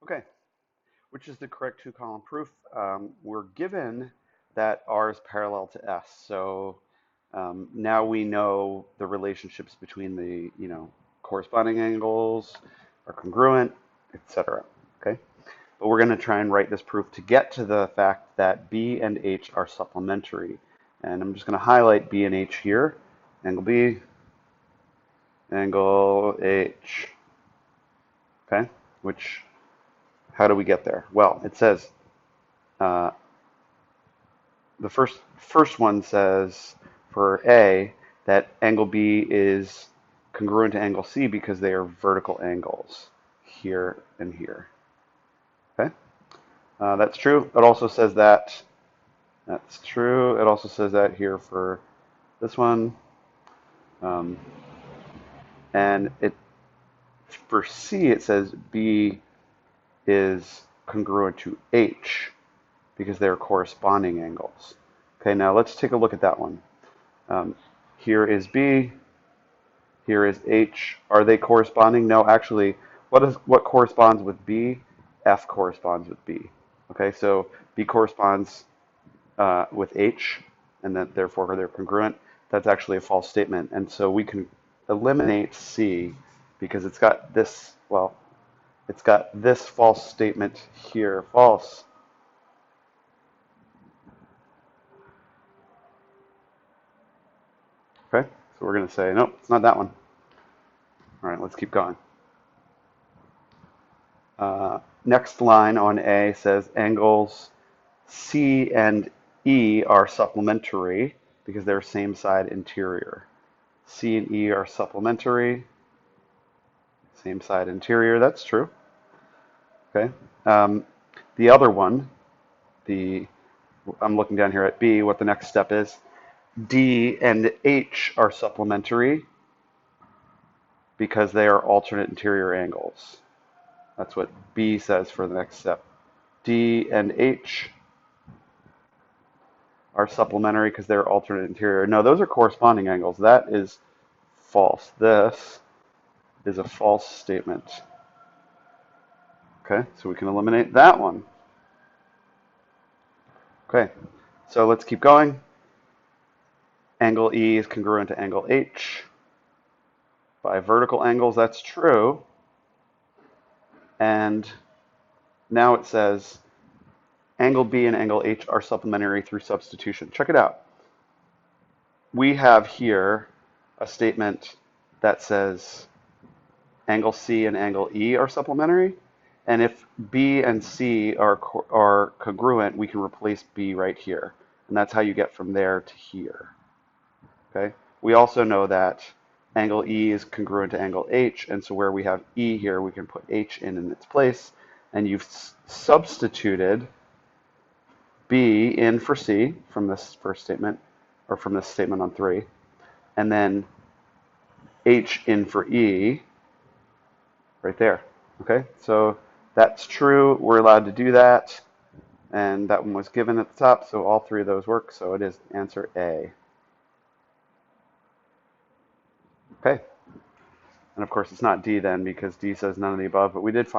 Okay, which is the correct two-column proof? We're given that R is parallel to S. So now we know the relationships between the, corresponding angles are congruent, etc. Okay, but we're going to try and write this proof to get to the fact that B and H are supplementary. And I'm just going to highlight B and H here. Angle B, angle H. Okay, which, how do we get there? Well, it says, the first one says for A that angle B is congruent to angle C because they are vertical angles here and here. Okay, that's true. It also says that. That's true. It also says that here for this one. And for C it says B is congruent to H because they're corresponding angles. Okay, now let's take a look at that one. Here is B, here is H. Are they corresponding? No, actually, what corresponds with B? F corresponds with B. Okay, so B corresponds with H, and that therefore they're congruent. That's actually a false statement, and so we can eliminate C because it's got this, well, it's got this false statement here, false. Okay, so we're going to say, nope, it's not that one. All right, let's keep going. Next line on A says angles C and E are supplementary because they're same side interior. C and E are supplementary, same side interior. That's true. Okay. The other one, I'm looking down here at B, what the next step is. D and H are supplementary because they are alternate interior angles. That's what B says for the next step. D and H are supplementary because they're alternate interior. No, those are corresponding angles. That is false. This is a false statement. Okay, so we can eliminate that one. Okay, so let's keep going. Angle E is congruent to angle H. By vertical angles, that's true. And now it says angle B and angle H are supplementary through substitution. Check it out. We have here a statement that says angle C and angle E are supplementary. And if B and C are congruent, we can replace B right here. And that's how you get from there to here. Okay. We also know that angle E is congruent to angle H, and so where we have E here, we can put H in its place, and you've substituted B in for C from this first statement, or from this statement on 3, and then H in for E right there. Okay, so that's true. We're allowed to do that, and that one was given at the top, so all 3 of those work, so it is answer A. Okay. And of course, it's not D then because D says none of the above, but we did find